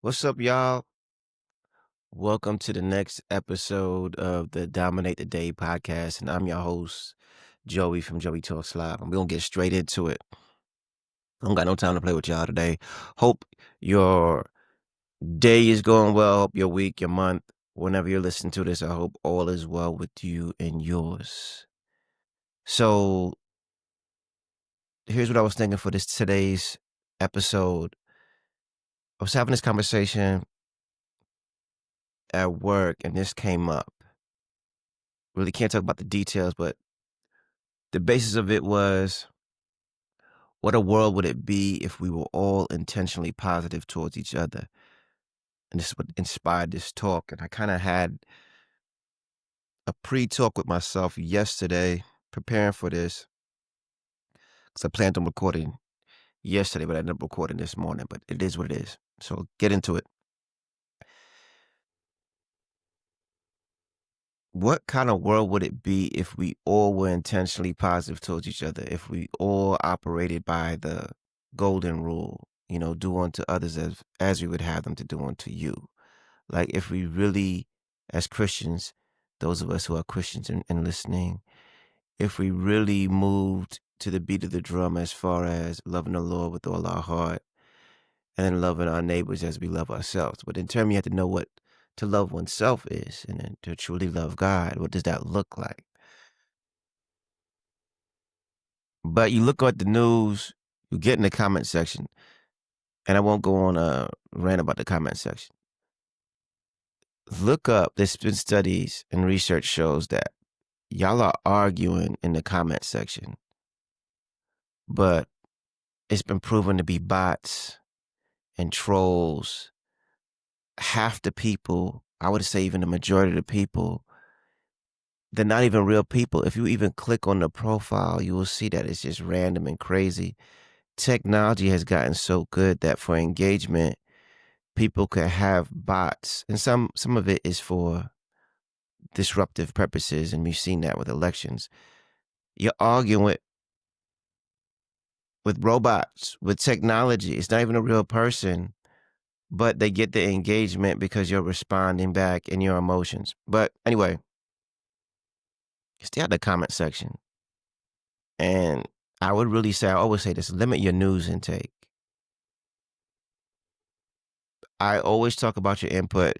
What's up, y'all? Welcome to the next episode of the Dominate the Day podcast. And I'm your host, Joey from Joey Talks Live. And we're going to get straight into it. I don't got no time to play with y'all today. Hope your day is going well. Hope your week, your month, whenever you're listening to this, I hope all is well with you and yours. So here's what I was thinking for today's episode. I was having this conversation at work and this came up. Really can't talk about the details, but the basis of it was, what a world would it be if we were all intentionally positive towards each other? And this is what inspired this talk. And I kind of had a pre-talk with myself yesterday, preparing for this, because I planned on recording yesterday, but I ended up recording this morning. But it is what it is. So get into it. What kind of world would it be if we all were intentionally positive towards each other? If we all operated by the golden rule, do unto others as we would have them to do unto you. Like if we really, as Christians, those of us who are Christians and listening, if we really moved to the beat of the drum as far as loving the Lord with all our heart and then loving our neighbors as we love ourselves. But in turn, you have to know what to love oneself is, and then to truly love God, what does that look like? But you look at the news, you get in the comment section, and I won't go on a rant about the comment section. Look up, there's been studies and research shows that y'all are arguing in the comment section, but it's been proven to be bots and trolls. Half the people, I would say even the majority of the people, they're not even real people. If you even click on the profile, you will see that it's just random and crazy. Technology has gotten so good that for engagement, people could have bots, and some of it is for disruptive purposes, and we've seen that with elections. You're arguing with robots, with technology. It's not even a real person, but they get the engagement because you're responding back in your emotions. But anyway, stay out the comment section. And I would really say, I always say this, limit your news intake. I always talk about your input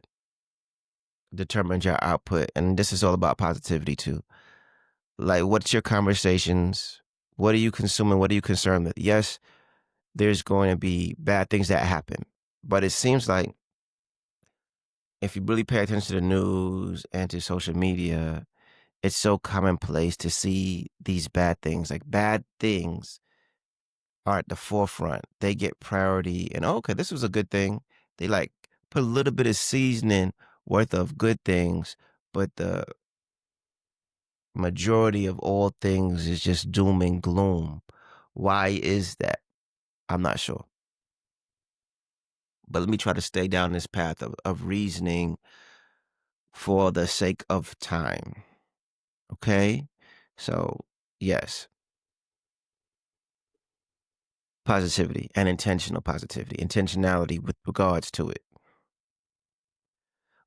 determines your output. And this is all about positivity too. Like, what's your conversations? What are you consuming? What are you concerned with? Yes, there's going to be bad things that happen. But it seems like if you really pay attention to the news and to social media, it's so commonplace to see these bad things. Like, bad things are at the forefront. They get priority. And okay, this was a good thing. They like put a little bit of seasoning worth of good things, but the majority of all things is just doom and gloom. Why is that? I'm not sure. But let me try to stay down this path of reasoning for the sake of time. Okay? So, yes, positivity and intentional positivity, intentionality with regards to it.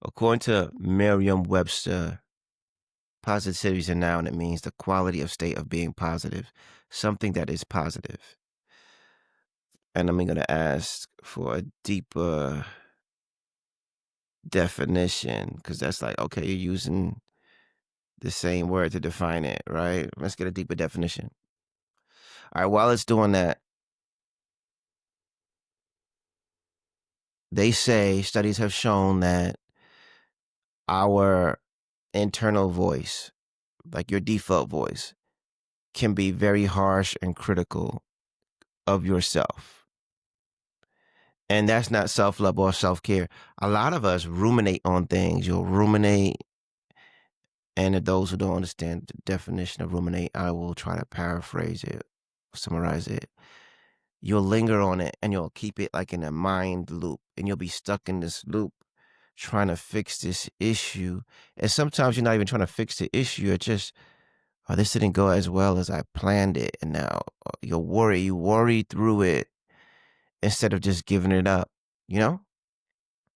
According to Merriam-Webster, positivity is a noun. It means the quality of state of being positive, something that is positive. And I'm going to ask for a deeper definition, because that's like, okay, you're using the same word to define it, right? Let's get a deeper definition. All right, while it's doing that, they say studies have shown that our internal voice, like your default voice, can be very harsh and critical of yourself. And that's not self-love or self-care. A lot of us ruminate on things. You'll ruminate. And if those who don't understand the definition of ruminate, I will try to paraphrase it, summarize it. You'll linger on it and you'll keep it like in a mind loop. And you'll be stuck in this loop trying to fix this issue. And sometimes you're not even trying to fix the issue. You're just, oh, this didn't go as well as I planned it. And now you worry through it instead of just giving it up, you know?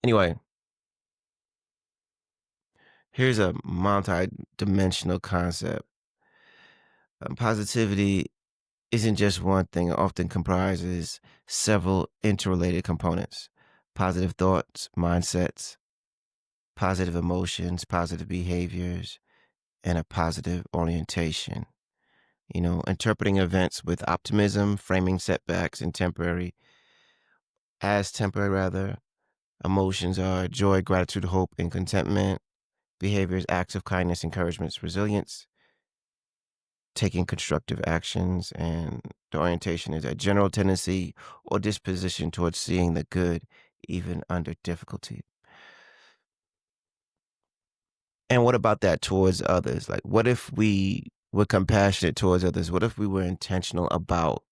Anyway, here's a multi-dimensional concept. Positivity isn't just one thing, it often comprises several interrelated components: positive thoughts, mindsets, positive emotions, positive behaviors, and a positive orientation. Interpreting events with optimism, framing setbacks and temporary rather. Emotions are joy, gratitude, hope, and contentment. Behaviors, acts of kindness, encouragement, resilience, taking constructive actions, and the orientation is a general tendency or disposition towards seeing the good even under difficulty. And what about that towards others? Like, what if we were compassionate towards others? What if we were intentional about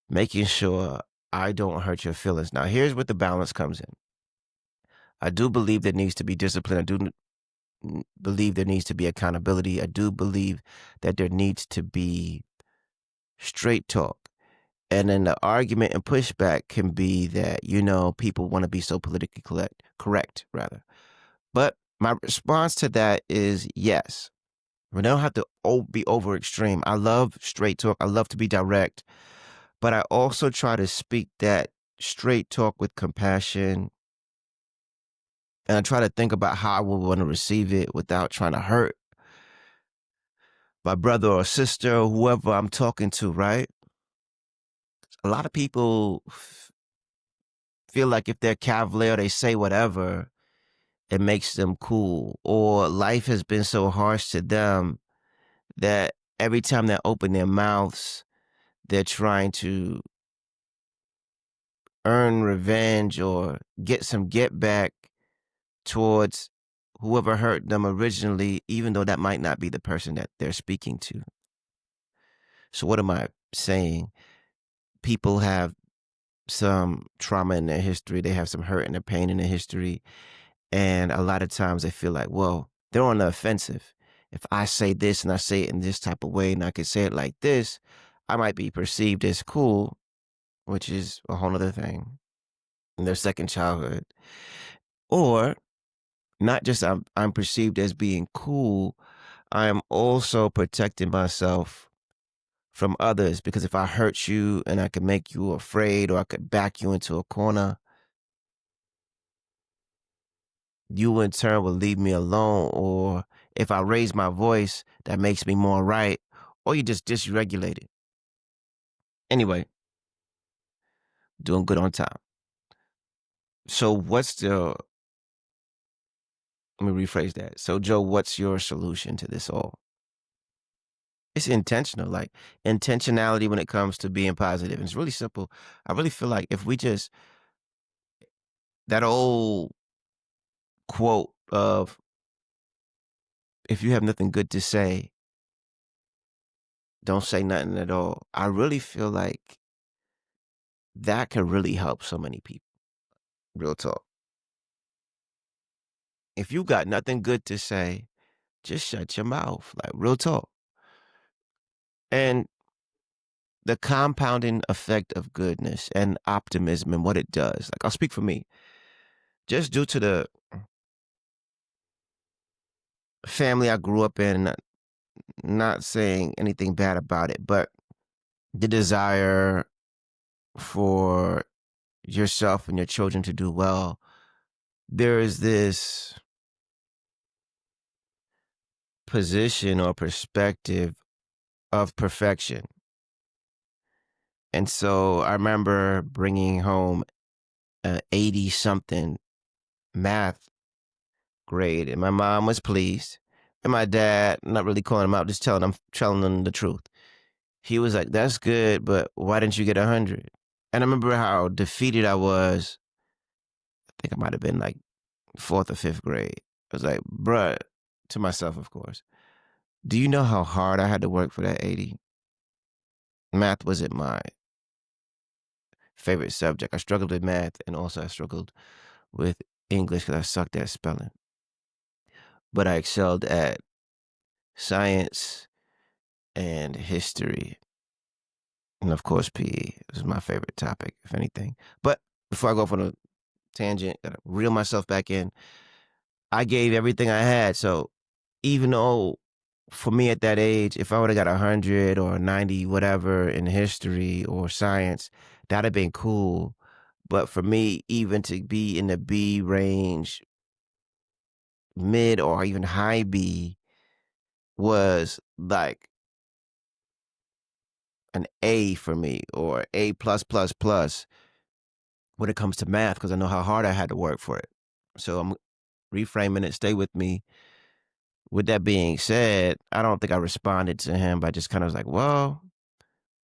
making sure I don't hurt your feelings? Now, here's where the balance comes in. I do believe there needs to be discipline. I do believe there needs to be accountability. I do believe that there needs to be straight talk. And then the argument and pushback can be that, people want to be so politically correct, rather. But my response to that is yes. We don't have to be over extreme. I love straight talk. I love to be direct. But I also try to speak that straight talk with compassion. And I try to think about how I would want to receive it without trying to hurt my brother or sister or whoever I'm talking to, right? A lot of people feel like if they're cavalier, they say whatever, it makes them cool. Or life has been so harsh to them that every time they open their mouths, they're trying to earn revenge or get some get back towards whoever hurt them originally, even though that might not be the person that they're speaking to. So, what am I saying? People have some trauma in their history, they have some hurt and their pain in their history. And a lot of times they feel like, well, they're on the offensive. If I say this and I say it in this type of way and I can say it like this, I might be perceived as cool, which is a whole other thing in their second childhood. Or not just I'm perceived as being cool, I am also protecting myself from others, because if I hurt you and I can make you afraid or I could back you into a corner, you in turn will leave me alone. Or if I raise my voice, that makes me more right, or you just dysregulated. Anyway, doing good on time. So let me rephrase that. So Joe, what's your solution to this all? It's intentional, like intentionality when it comes to being positive. It's really simple. I really feel like if we just, that old quote of, if you have nothing good to say, don't say nothing at all. I really feel like that could really help so many people. Real talk. If you got nothing good to say, just shut your mouth. Like, real talk. And the compounding effect of goodness and optimism and what it does. Like, I'll speak for me. Just due to the family I grew up in, not saying anything bad about it, but the desire for yourself and your children to do well, there is this position or perspective of perfection. And so I remember bringing home an 80 something math grade, and my mom was pleased. And my dad, not really calling him out, just telling him the truth. He was like, "That's good, but why didn't you get 100?" And I remember how defeated I was. I think I might have been like fourth or fifth grade. I was like, bruh, to myself, of course, do you know how hard I had to work for that 80? Math wasn't my favorite subject. I struggled with math, and also I struggled with English because I sucked at spelling. But I excelled at science and history. And of course, PE was my favorite topic, if anything. But before I go for the tangent, gotta reel myself back in. I gave everything I had. So even though for me at that age, if I would have got 100 or 90, whatever in history or science, that'd have been cool. But for me, even to be in the B range, mid or even high B was like an A for me or A plus plus plus when it comes to math because I know how hard I had to work for it. So I'm reframing it. Stay with me. With that being said, I don't think I responded to him by just kind of like, well,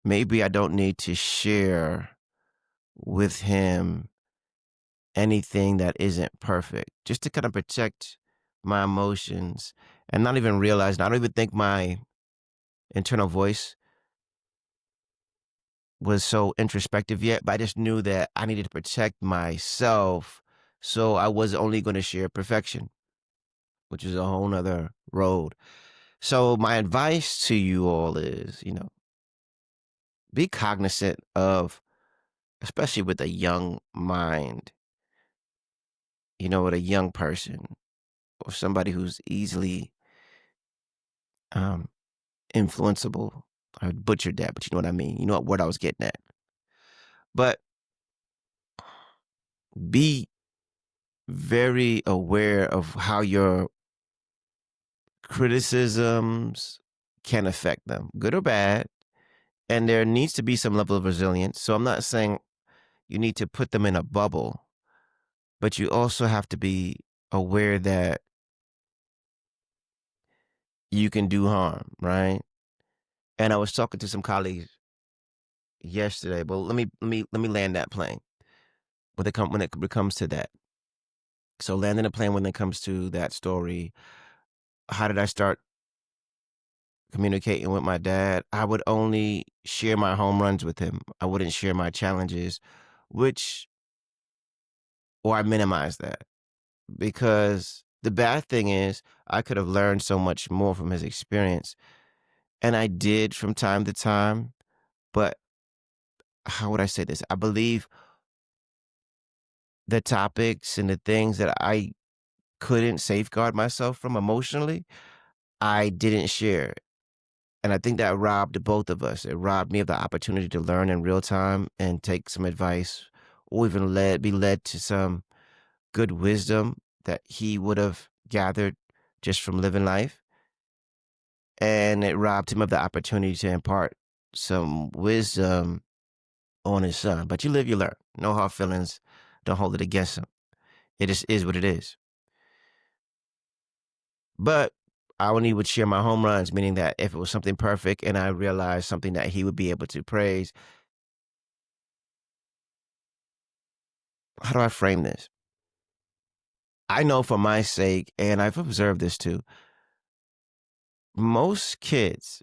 maybe I don't need to share with him anything that isn't perfect, just to kind of protect my emotions and not even realize, I don't even think my internal voice was so introspective yet, but I just knew that I needed to protect myself. So I was only going to share perfection, which is a whole nother road. So my advice to you all is, be cognizant of, especially with a young mind, with a young person or somebody who's easily um, influenceable. I butchered that, but you know what I mean. You know what word I was getting at. But be very aware of how your criticisms can affect them, good or bad. And there needs to be some level of resilience. So I'm not saying you need to put them in a bubble, but you also have to be aware that you can do harm, right? And I was talking to some colleagues yesterday, but let me land that plane when it comes to that. So landing a plane when it comes to that story, how did I start communicating with my dad? I would only share my home runs with him. I wouldn't share my challenges, which or I minimize that because the bad thing is I could have learned so much more from his experience. And I did from time to time, but how would I say this? I believe the topics and the things that I couldn't safeguard myself from emotionally, I didn't share. And I think that robbed both of us. It robbed me of the opportunity to learn in real time and take some advice or even be led to some good wisdom that he would have gathered just from living life. And it robbed him of the opportunity to impart some wisdom on his son. But you live, you learn. No hard feelings. Don't hold it against him. It just is what it is. But I only would share my home runs, meaning that if it was something perfect and I realized something that he would be able to praise, how do I frame this? I know for my sake, and I've observed this too, most kids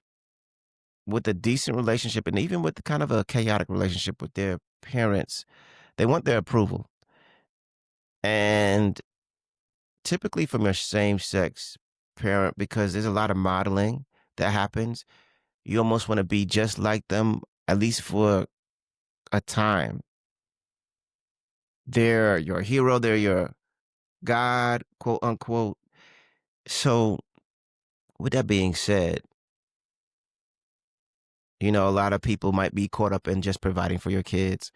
with a decent relationship and even with kind of a chaotic relationship with their parents, they want their approval. And typically from your same sex parent, because there's a lot of modeling that happens, you almost want to be just like them, at least for a time. They're your hero, they're your God, quote unquote. So, with that being said, a lot of people might be caught up in just providing for your kids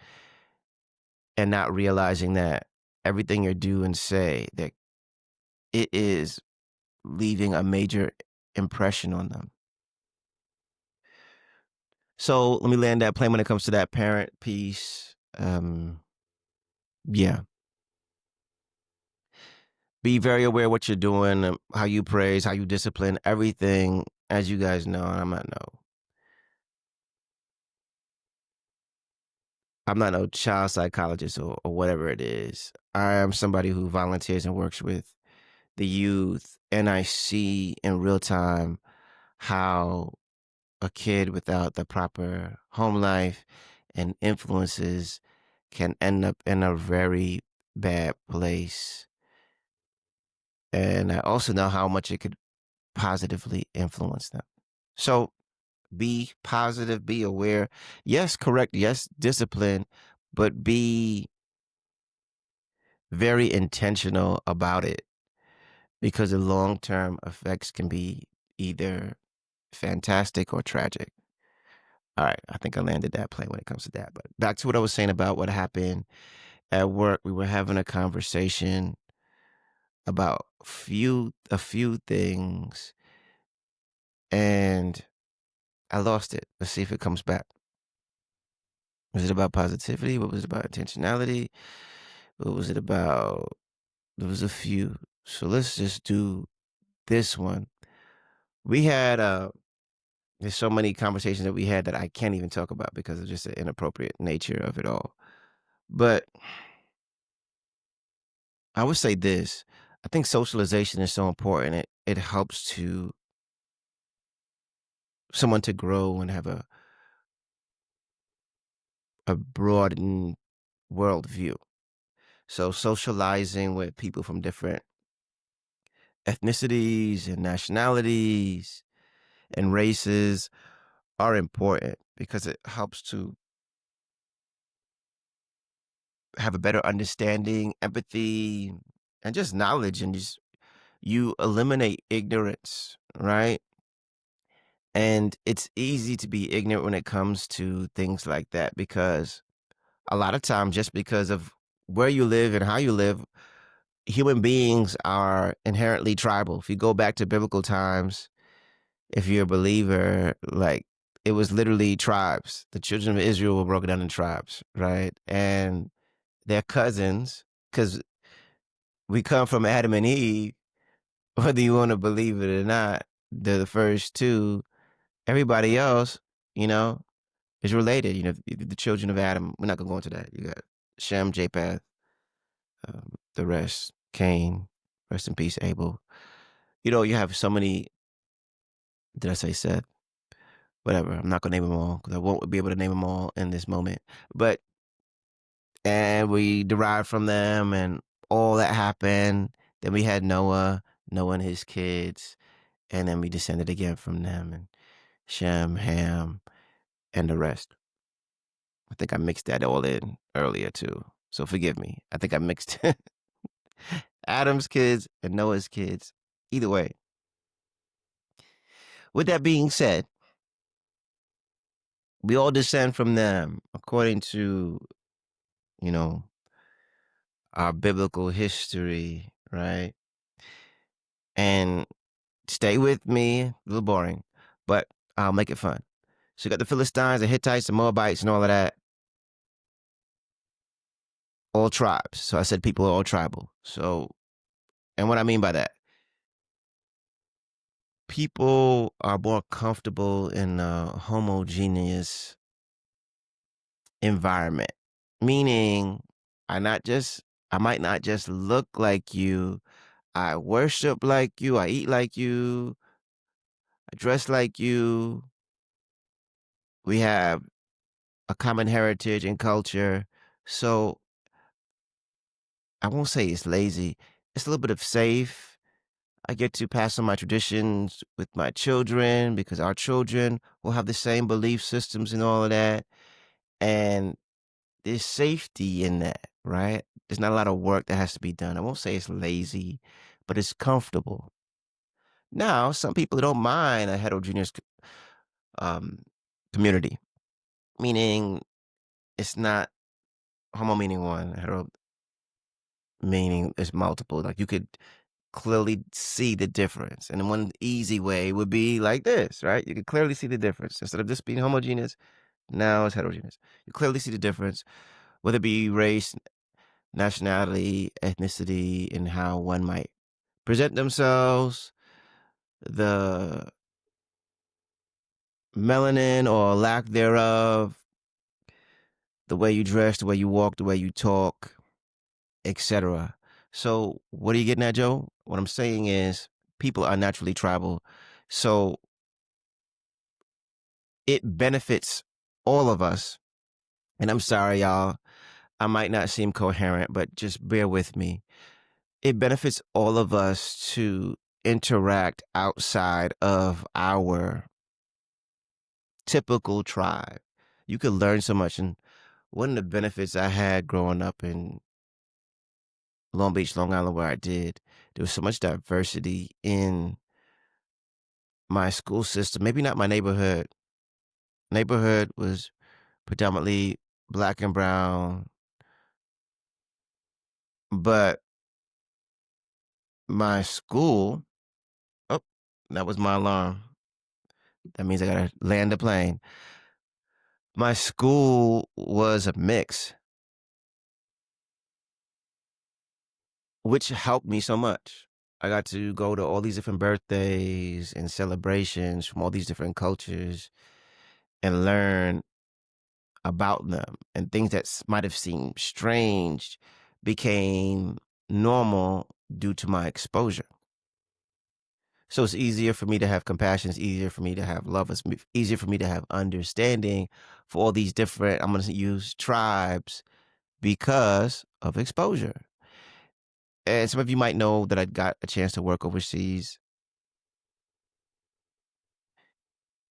and not realizing that everything you do and say that it is leaving a major impression on them. So let me land that plane when it comes to that parent piece. Yeah, be very aware what you're doing, how you praise, how you discipline, everything. As you guys know, and I'm not no child psychologist or whatever it is. I am somebody who volunteers and works with the youth, and I see in real time how a kid without the proper home life and influences can end up in a very bad place. And I also know how much it could positively influence them. So be positive, be aware. Yes, correct. Yes, discipline, but be very intentional about it because the long-term effects can be either fantastic or tragic. All right, I think I landed that plane when it comes to that. But back to what I was saying about what happened at work. We were having a conversation about a few things, and I lost it. Let's see if it comes back. Was it about positivity? What was it about intentionality? What was it about? There was a few. So let's just do this one. We had there's so many conversations that we had that I can't even talk about because of just the inappropriate nature of it all. But I would say this. I think socialization is so important. It helps to someone to grow and have a broadened worldview. So socializing with people from different ethnicities and nationalities and races are important because it helps to have a better understanding, empathy, and just knowledge, and just you eliminate ignorance, right? And it's easy to be ignorant when it comes to things like that because a lot of times, just because of where you live and how you live, human beings are inherently tribal. If you go back to biblical times, if you're a believer, like it was literally tribes. The children of Israel were broken down in tribes, right? And they're cousins because we come from Adam and Eve, whether you want to believe it or not. They're the first two. Everybody else, you know, is related. You know, the children of Adam. We're not gonna go into that. You got Shem, Japheth, the rest, Cain, rest in peace, Abel. You know, you have so many. Did I say Seth? Whatever. I'm not gonna name them all because I won't be able to name them all in this moment. But and we derived from them, and all that happened. Then we had Noah, Noah and his kids, and then we descended again from them, and Shem, Ham, and the rest. I think I mixed that all in earlier too. So forgive me. I think I mixed Adam's kids and Noah's kids. Either way. With that being said, we all descend from them according to, you know, our biblical history, right? And stay with me, a little boring, but I'll make it fun. So you got the Philistines, the Hittites, the Moabites, and all of that. All tribes. So I said people are all tribal. So, and what I mean by that, people are more comfortable in a homogeneous environment, meaning I might not just look like you, I worship like you, I eat like you, I dress like you. We have a common heritage and culture. So I won't say it's lazy. It's a little bit of safe. I get to pass on my traditions with my children because our children will have the same belief systems and all of that. And there's safety in that, right? There's not a lot of work that has to be done. I won't say it's lazy, but it's comfortable. Now, some people don't mind a heterogeneous um, community, meaning it's not homo meaning one, hetero meaning it's multiple. Like you could clearly see the difference. And one easy way would be like this, right? You can clearly see the difference. Instead of just being homogeneous, now it's heterogeneous. You clearly see the difference, whether it be race, nationality, ethnicity, and how one might present themselves, the melanin or lack thereof, the way you dress, the way you walk, the way you talk, etc. So, what are you getting at, Joe? What I'm saying is people are naturally tribal. So, it benefits all of us. And I'm sorry, y'all. I might not seem coherent, but just bear with me. It benefits all of us to interact outside of our typical tribe. You could learn so much. And one of the benefits I had growing up in Long Beach, Long Island, where I did, there was so much diversity in my school system. Maybe not my neighborhood. Neighborhood was predominantly black and brown, but my school, oh, that was my alarm. That means I gotta land the plane. My school was a mix, which helped me so much. I got to go to all these different birthdays and celebrations from all these different cultures and learn about them, and things that might have seemed strange became normal due to my exposure. So it's easier for me to have compassion. It's easier for me to have love. It's easier for me to have understanding for all these different, I'm going to use tribes because of exposure. And some of you might know that I got a chance to work overseas,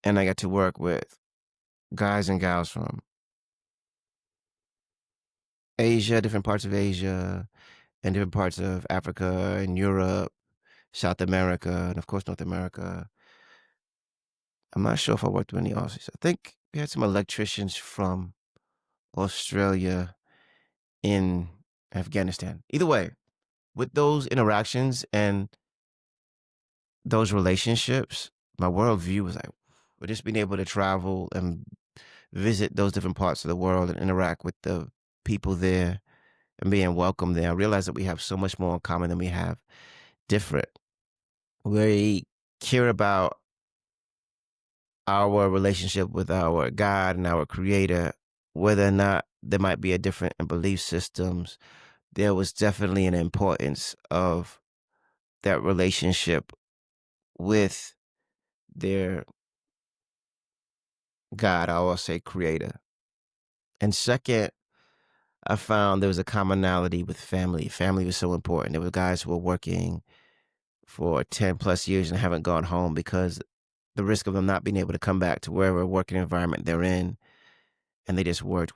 and I got to work with guys and gals from Asia, different parts of Asia, and different parts of Africa and Europe, South America, and of course, North America. I'm not sure if I worked with any Aussies. I think we had some electricians from Australia in Afghanistan. Either way, with those interactions and those relationships, my worldview was like, we're just being able to travel and visit those different parts of the world and interact with the people there and being welcome there. I realized that we have so much more in common than we have different. We care about our relationship with our God and our creator, whether or not there might be a different in belief systems, there was definitely an importance of that relationship with their God, I will say creator. And second, I found there was a commonality with family. Family was so important. There were guys who were working for 10 plus years and haven't gone home because the risk of them not being able to come back to wherever working environment they're in, and they just worked,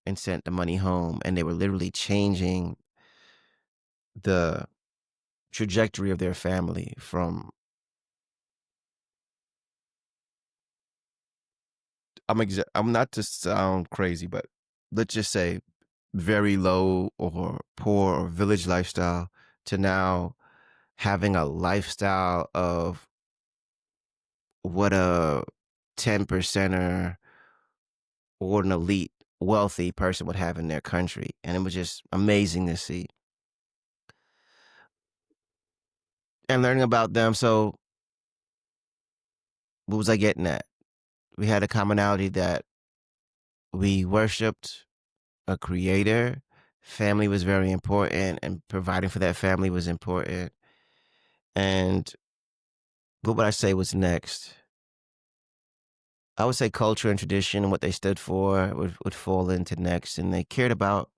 and sent the money home. And they were literally changing the trajectory of their family from, I'm not to sound crazy, but let's just say very low or poor or village lifestyle to now having a lifestyle of what a 10 percenter or an elite wealthy person would have in their country. And it was just amazing to see and learning about them. So what was I getting at? We had a commonality that we worshiped a creator. Family was very important, and providing for that family was important. And what would I say was next? I would say culture and tradition and what they stood for would fall into next. And they cared about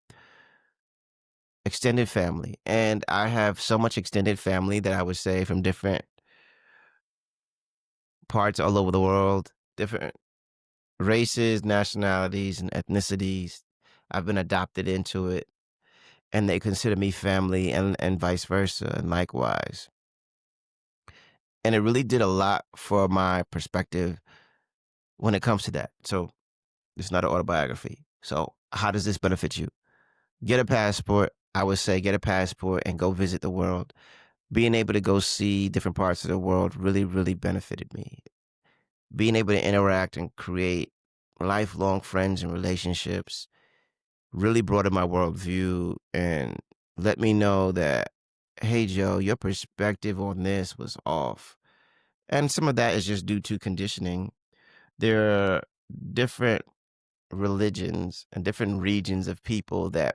extended family. And I have so much extended family that I would say from different parts all over the world, different races, nationalities, and ethnicities. I've been adopted into it, and they consider me family, and vice versa, and likewise. And it really did a lot for my perspective when it comes to that. So it's not an autobiography. So how does this benefit you? Get a passport. I would say get a passport and go visit the world. Being able to go see different parts of the world really, really benefited me. Being able to interact and create lifelong friends and relationships really broadened my worldview and let me know that, hey, Joe, your perspective on this was off. And some of that is just due to conditioning. There are different religions and different regions of people that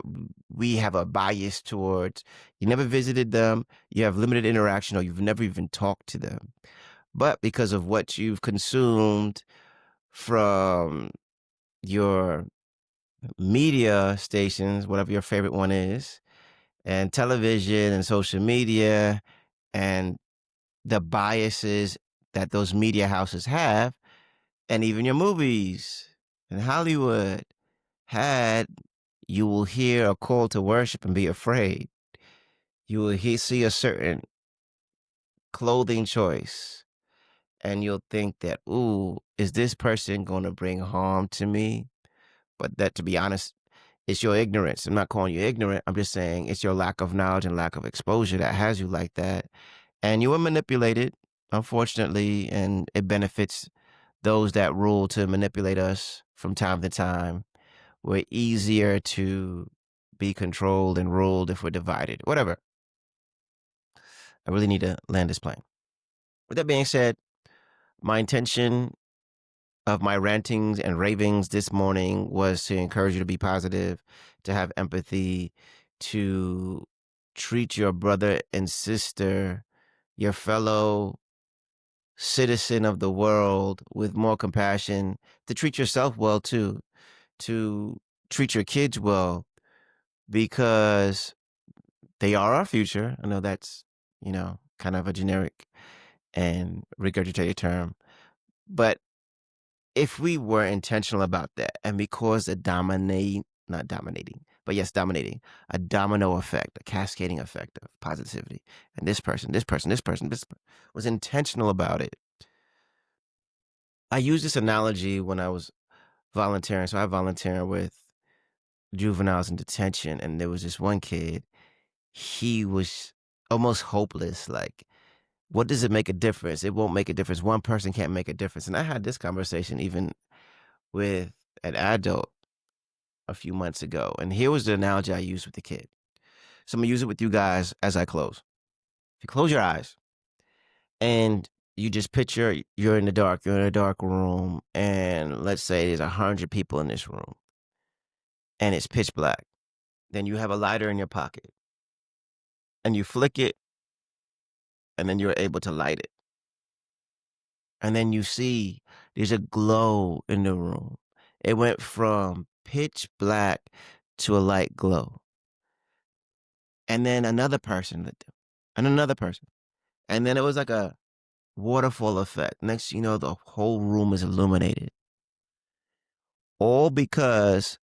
we have a bias towards. You never visited them, you have limited interaction, or you've never even talked to them. But because of what you've consumed from your media stations, whatever your favorite one is, and television and social media, and the biases that those media houses have, and even your movies in Hollywood had you will hear a call to worship and be afraid. You will see a certain clothing choice and you'll think that, ooh, is this person going to bring harm to me? But that, to be honest, it's your ignorance. I'm not calling you ignorant. I'm just saying it's your lack of knowledge and lack of exposure that has you like that. And you were manipulated, unfortunately, and it benefits those that rule to manipulate us from time to time. We're easier to be controlled and ruled if we're divided. Whatever. I really need to land this plane. With that being said, my intention of my rantings and ravings this morning was to encourage you to be positive, to have empathy, to treat your brother and sister, your fellow citizen of the world with more compassion, to treat yourself well too, to treat your kids well because they are our future. I know that's, kind of a generic and regurgitated term, but if we were intentional about that and because the not dominating, but yes, dominating, a domino effect, a cascading effect of positivity, and this person, was intentional about it. I use this analogy when I was volunteering. So I volunteer with juveniles in detention, and there was this one kid. He was almost hopeless. Like, what does it make a difference? It won't make a difference. One person can't make a difference. And I had this conversation even with an adult a few months ago. And here was the analogy I used with the kid. So I'm gonna use it with you guys as I close. If you close your eyes and you just picture you're in a dark room, and let's say there's 100 people in this room and it's pitch black. Then you have a lighter in your pocket and you flick it, and then you're able to light it. And then you see there's a glow in the room. It went from pitch black to a light glow. And then another person lit them, and another person. And then it was like a waterfall effect. Next, the whole room is illuminated. All because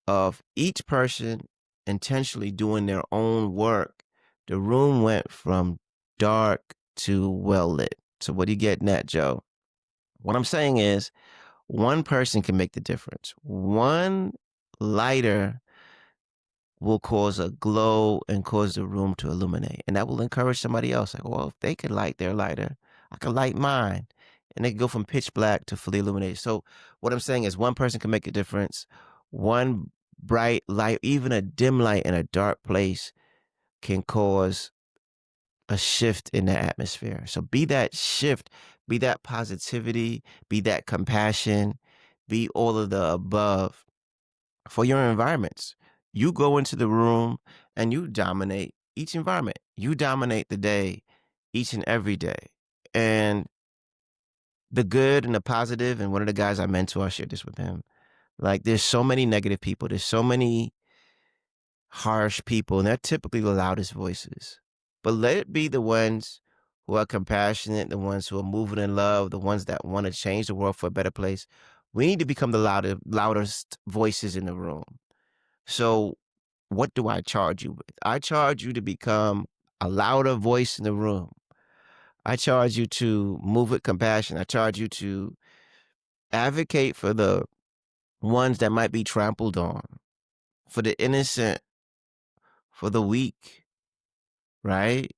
of each person intentionally doing their own work. The room went from dark to well lit. So what are you getting at, Joe? What I'm saying is one person can make the difference. One lighter will cause a glow and cause the room to illuminate. And that will encourage somebody else. Like, well, if they could light their lighter, I could light mine. And they can go from pitch black to fully illuminated. So what I'm saying is one person can make a difference. One bright light, even a dim light in a dark place, can cause a shift in the atmosphere. So be that shift, be that positivity, be that compassion, be all of the above for your environments. You go into the room and you dominate each environment. You dominate the day each and every day. And the good and the positive, and one of the guys I mentor, I shared this with him. Like, there's so many negative people. There's so many harsh people, and they're typically the loudest voices. But let it be the ones who are compassionate, the ones who are moving in love, the ones that want to change the world for a better place. We need to become the loudest voices in the room. So what do I charge you with? I charge you to become a louder voice in the room. I charge you to move with compassion. I charge you to advocate for the ones that might be trampled on, for the innocent, for the weak, right?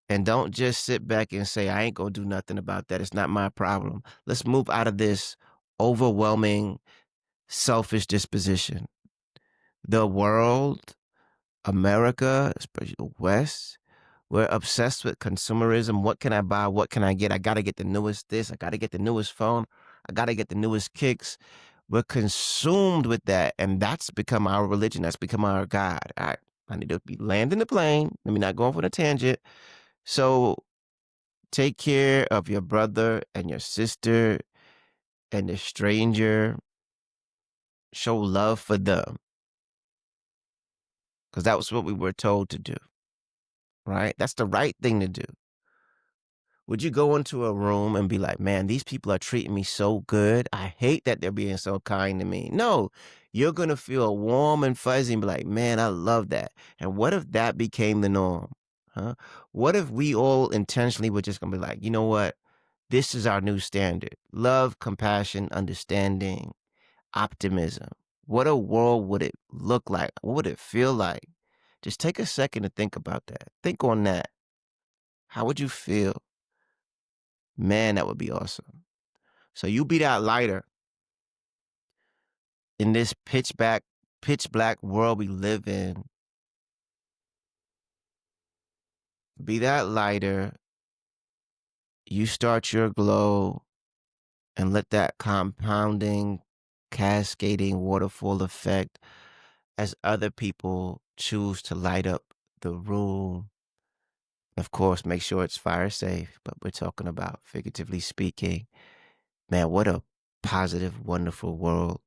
And don't just sit back and say, I ain't gonna do nothing about that. It's not my problem. Let's move out of this overwhelming, selfish disposition. The world, America, especially the West, we're obsessed with consumerism. What can I buy? What can I get? I gotta get the newest this. I gotta get the newest phone. I gotta get the newest kicks. We're consumed with that, and that's become our religion. That's become our God. I need to be landing the plane. Let me not go off on a tangent. So take care of your brother and your sister and the stranger. Show love for them, because that was what we were told to do, right? That's the right thing to do. Would you go into a room and be like, man, these people are treating me so good. I hate that they're being so kind to me. No, You're going to feel warm and fuzzy and be like, man, I love that. And what if that became the norm? Huh? What if we all intentionally were just going to be like, you know what? This is our new standard. Love, compassion, understanding, optimism. What a world would it look like? What would it feel like? Just take a second to think about that. Think on that. How would you feel? Man, that would be awesome. So you be that lighter in this pitch black world we live in. Be that lighter. You start your glow and let that compounding, cascading waterfall effect as other people choose to light up the room. Of course, make sure it's fire safe, but we're talking about figuratively speaking. Man, what a positive, wonderful world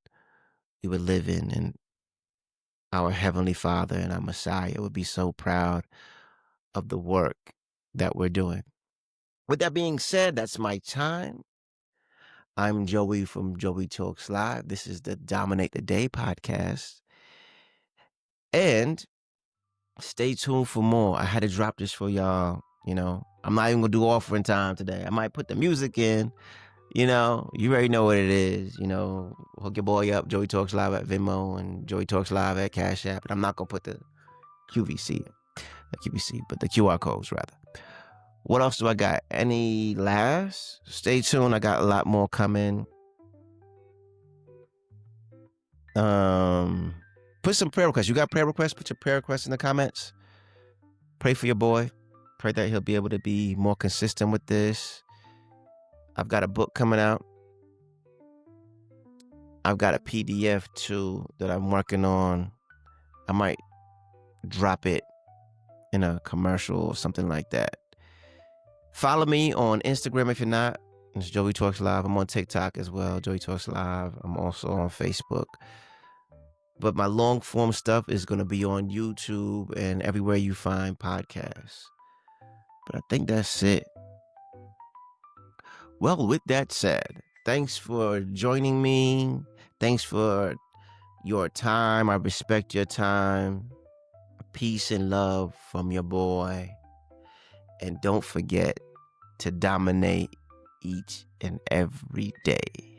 we would live in, and our Heavenly Father and our Messiah would be so proud of the work that we're doing. With that being said, that's my time. I'm Joey from Joey Talks Live. This is the Dominate the Day podcast. And stay tuned for more. I had to drop this for y'all. I'm not even going to do offering time today. I might put the music in. You already know what it is. Hook your boy up, Joey Talks Live at Venmo and Joey Talks Live at Cash App. But I'm not going to put the QVC, but the QR codes rather. What else do I got? Any laughs? Stay tuned. I got a lot more coming. Put some prayer requests. You got prayer requests? Put your prayer requests in the comments. Pray for your boy. Pray that he'll be able to be more consistent with this. I've got a book coming out. I've got a PDF too that I'm working on. I might drop it in a commercial or something like that. Follow me on Instagram if you're not. It's Joey Talks Live. I'm on TikTok as well, Joey Talks Live. I'm also on Facebook. But my long form stuff is going to be on YouTube and everywhere you find podcasts. But I think that's it. Well, with that said, thanks for joining me. Thanks for your time. I respect your time. Peace and love from your boy. And don't forget to dominate each and every day.